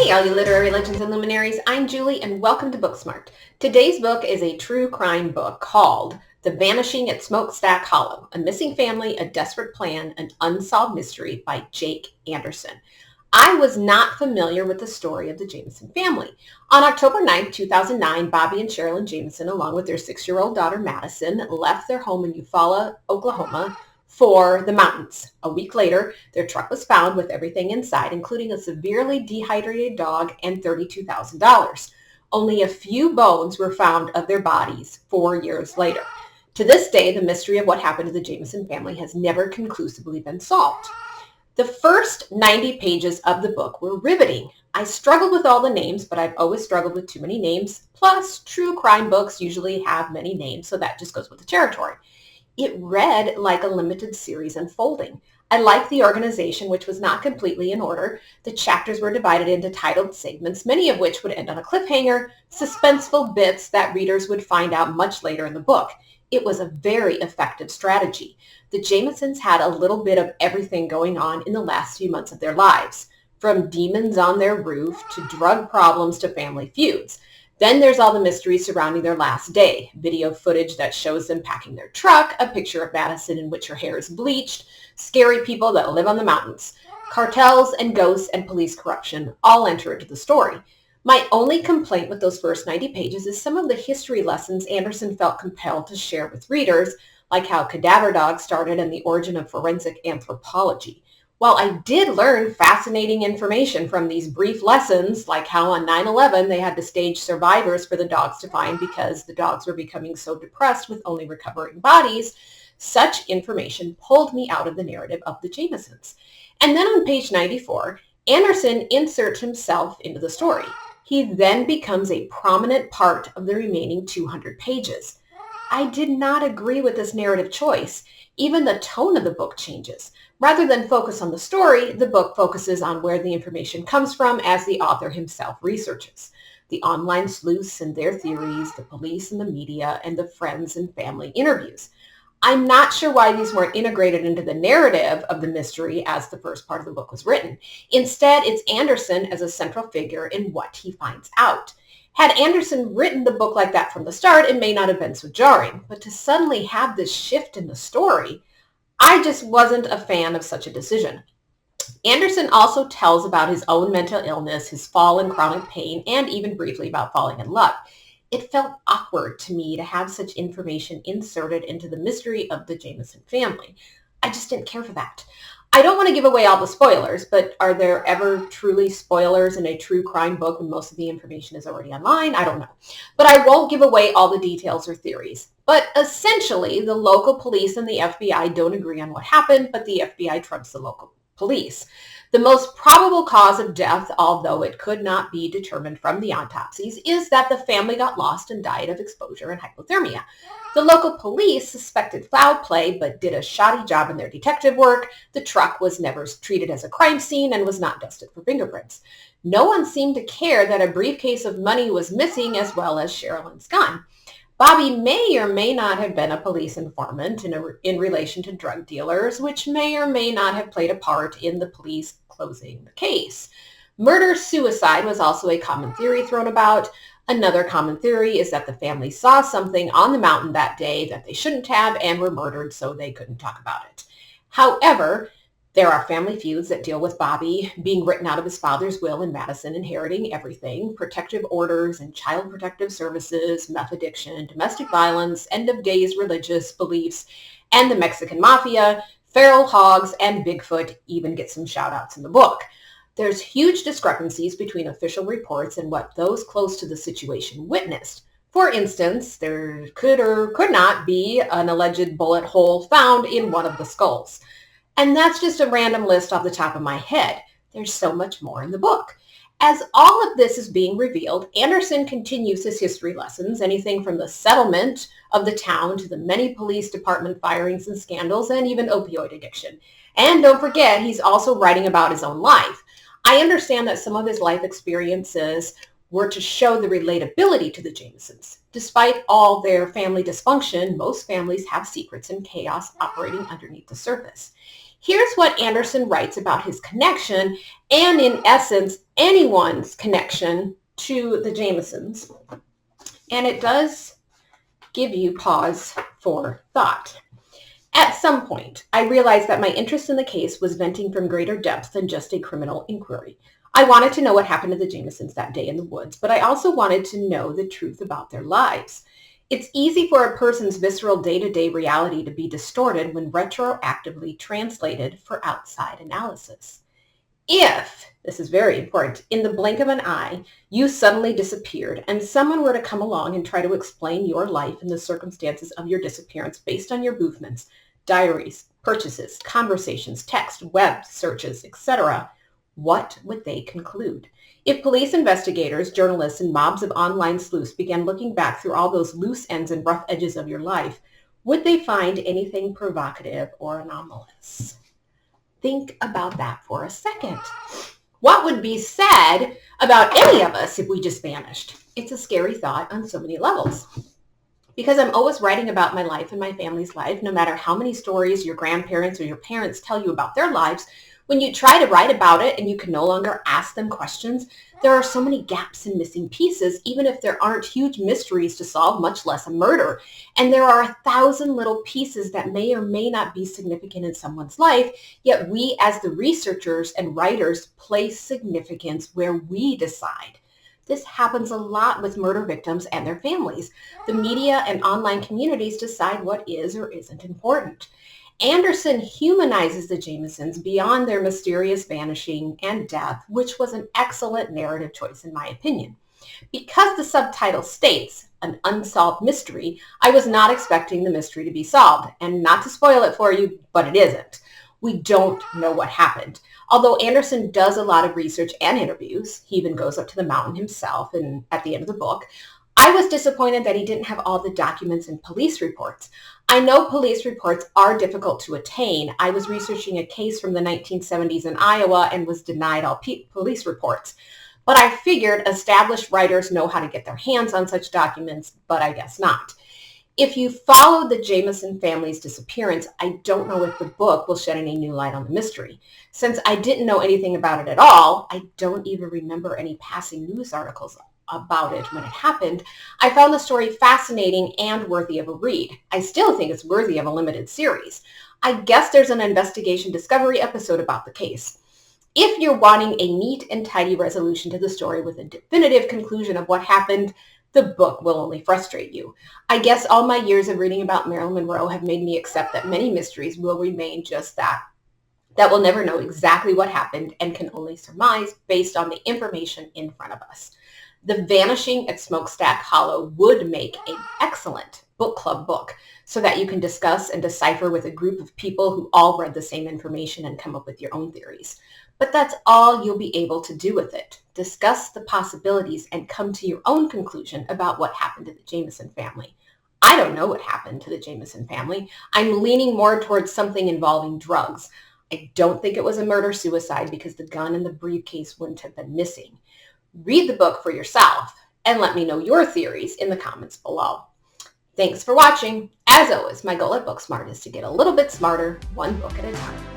Hey all you literary legends and luminaries, I'm Julie and welcome to Booksmart. Today's book is a true crime book called The Vanishing at Smokestack Hollow, A Missing Family, A Desperate Plan, An Unsolved Mystery by Jake Anderson. I was not familiar with the story of the Jamison family. On October 9, 2009, Bobby and Sherilyn Jamison, along with their 6-year-old daughter Madison, left their home in Eufaula, Oklahoma, for the mountains. A week later, their truck was found with everything inside, including a severely dehydrated dog and $32,000. Only a few bones were found of their bodies 4 years later. To this day, the mystery of what happened to the Jamison family has never conclusively been solved. The first 90 pages of the book were riveting. I struggled with all the names, but I've always struggled with too many names. Plus, true crime books usually have many names, so that just goes with the territory. It read like a limited series unfolding. I liked the organization, which was not completely in order. The chapters were divided into titled segments, many of which would end on a cliffhanger, suspenseful bits that readers would find out much later in the book. It was a very effective strategy. The Jamisons had a little bit of everything going on in the last few months of their lives, from demons on their roof to drug problems to family feuds. Then there's all the mysteries surrounding their last day, video footage that shows them packing their truck, a picture of Madison in which her hair is bleached, scary people that live on the mountains. Cartels and ghosts and police corruption all enter into the story. My only complaint with those first 90 pages is some of the history lessons Anderson felt compelled to share with readers, like how cadaver dogs started and the origin of forensic anthropology. While I did learn fascinating information from these brief lessons, like how on 9/11 they had to stage survivors for the dogs to find because the dogs were becoming so depressed with only recovering bodies, such information pulled me out of the narrative of the Jamisons. And then on page 94, Anderson inserts himself into the story. He then becomes a prominent part of the remaining 200 pages. I did not agree with this narrative choice. Even the tone of the book changes. Rather than focus on the story, the book focuses on where the information comes from as the author himself researches. The online sleuths and their theories, the police and the media, and the friends and family interviews. I'm not sure why these weren't integrated into the narrative of the mystery as the first part of the book was written. Instead, it's Anderson as a central figure in what he finds out. Had Anderson written the book like that from the start, it may not have been so jarring. But to suddenly have this shift in the story, I just wasn't a fan of such a decision. Anderson also tells about his own mental illness, his fall and chronic pain, and even briefly about falling in love. It felt awkward to me to have such information inserted into the mystery of the Jamison family. I just didn't care for that. I don't want to give away all the spoilers, but are there ever truly spoilers in a true crime book when most of the information is already online? I don't know. But I won't give away all the details or theories. But essentially, the local police and the FBI don't agree on what happened, but the FBI trumps the local police. The most probable cause of death, although it could not be determined from the autopsies, is that the family got lost and died of exposure and hypothermia. The local police suspected foul play, but did a shoddy job in their detective work. The truck was never treated as a crime scene and was not dusted for fingerprints. No one seemed to care that a briefcase of money was missing, as well as Sherilyn's gun. Bobby may or may not have been a police informant in relation to drug dealers, which may or may not have played a part in the police closing the case. Murder-suicide was also a common theory thrown about. Another common theory is that the family saw something on the mountain that day that they shouldn't have and were murdered, so they couldn't talk about it. However, there are family feuds that deal with Bobby being written out of his father's will and Madison inheriting everything, protective orders and child protective services, meth addiction, domestic violence, end of days religious beliefs, and the Mexican mafia, feral hogs, and Bigfoot even get some shout outs in the book. There's huge discrepancies between official reports and what those close to the situation witnessed. For instance, there could or could not be an alleged bullet hole found in one of the skulls. And that's just a random list off the top of my head. There's so much more in the book. As all of this is being revealed, Anderson continues his history lessons, anything from the settlement of the town to the many police department firings and scandals and even opioid addiction. And don't forget, he's also writing about his own life. I understand that some of his life experiences were to show the relatability to the Jamisons. Despite all their family dysfunction, most families have secrets and chaos operating underneath the surface. Here's what Anderson writes about his connection and, in essence, anyone's connection to the Jamisons. And it does give you pause for thought. At some point, I realized that my interest in the case was venting from greater depth than just a criminal inquiry. I wanted to know what happened to the Jamisons that day in the woods, but I also wanted to know the truth about their lives. It's easy for a person's visceral day-to-day reality to be distorted when retroactively translated for outside analysis. If, this is very important, in the blink of an eye, you suddenly disappeared and someone were to come along and try to explain your life and the circumstances of your disappearance based on your movements, diaries, purchases, conversations, text, web searches, etc., what would they conclude? If police investigators, journalists, and mobs of online sleuths began looking back through all those loose ends and rough edges of your life, would they find anything provocative or anomalous? Think about that for a second. What would be said about any of us if we just vanished? It's a scary thought on so many levels. Because I'm always writing about my life and my family's life, no matter how many stories your grandparents or your parents tell you about their lives, when you try to write about it and you can no longer ask them questions, there are so many gaps and missing pieces, even if there aren't huge mysteries to solve, much less a murder. And there are 1,000 little pieces that may or may not be significant in someone's life, yet we as the researchers and writers place significance where we decide. This happens a lot with murder victims and their families. The media and online communities decide what is or isn't important. Anderson humanizes the Jamisons beyond their mysterious vanishing and death, which was an excellent narrative choice in my opinion. Because the subtitle states, an unsolved mystery, I was not expecting the mystery to be solved. And not to spoil it for you, but it isn't. We don't know what happened. Although Anderson does a lot of research and interviews, he even goes up to the mountain himself and at the end of the book, I was disappointed that he didn't have all the documents and police reports. I know police reports are difficult to attain. I was researching a case from the 1970s in Iowa and was denied all police reports. But I figured established writers know how to get their hands on such documents, but I guess not. If you follow the Jamison family's disappearance, I don't know if the book will shed any new light on the mystery. Since I didn't know anything about it at all, I don't even remember any passing news articles about it when it happened, I found the story fascinating and worthy of a read. I still think it's worthy of a limited series. I guess there's an investigation discovery episode about the case. If you're wanting a neat and tidy resolution to the story with a definitive conclusion of what happened, the book will only frustrate you. I guess all my years of reading about Marilyn Monroe have made me accept that many mysteries will remain just that we'll never know exactly what happened and can only surmise based on the information in front of us. The Vanishing at Smokestack Hollow would make an excellent book club book so that you can discuss and decipher with a group of people who all read the same information and come up with your own theories. But that's all you'll be able to do with it. Discuss the possibilities and come to your own conclusion about what happened to the Jamison family. I don't know what happened to the Jamison family. I'm leaning more towards something involving drugs. I don't think it was a murder-suicide because the gun and the briefcase wouldn't have been missing. Read the book for yourself and let me know your theories in the comments below. Thanks for watching. As always, my goal at Booksmart is to get a little bit smarter, one book at a time.